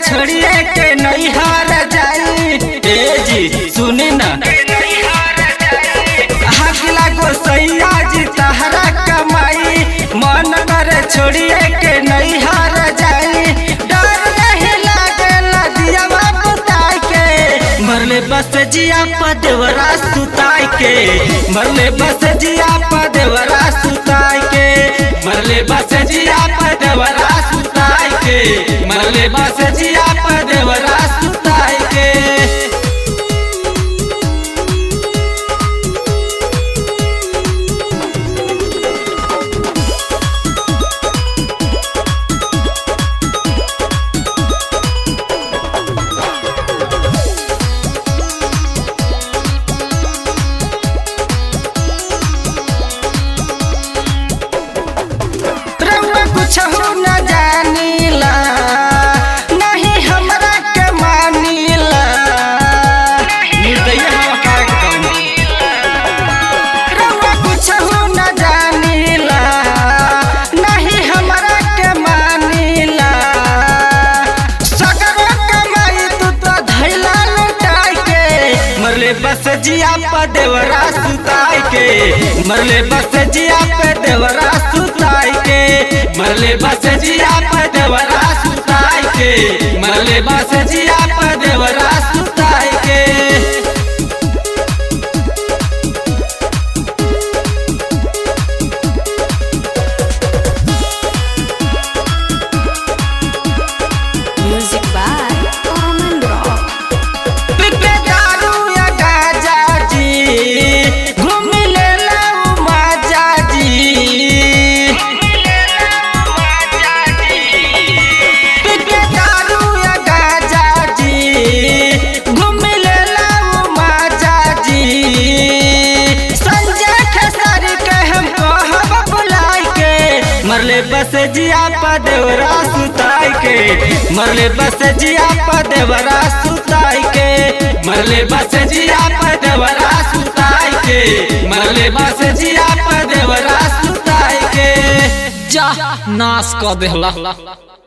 छोड़िए के नैहर जाई। ए जी सुनी ना, हकला गोसैया जी तहरा कमाई, मन करे छोड़िए के नैहर जाई। डर नहीं लागेला दियावा बुताई के, मरले बस जिया पदेवरा सुताई के, मरले बस जिया पदेवरा सुताई के, मरले बस जिया पदेवरा सुताई के, मरले बस जिया पदेवरा सुताई के। कुछ न जानीला नहीं हमरा के मानीला, कुछ न जानीला नहीं हमरा के मानीला। सगरो कमाई तू तो धैला लुटाई के, मरले बस जिया पदेवरा सुताई के, मरले बस जिया पदेवरा सुताई के, मरले बस जिया पदेवरा सुताई के, मरले बस जिया पदेवरा सुताई के। Music by Common Rock. पिके दारू या गाजा जी, घूम लेला माजा जी, पिके दारू या गाजा जी, घूम लेला माजा जी। संजय खेसारी के हम कहब बुलाई के, मरले बस जिया पदेवरा सुताई के, मरले बस जिया पदेवरा सुताई के, मरले बस जिया पदेवरा सुताई के, मरले बस जिया पदेवरा सुताई के। जा नाश कर देहला।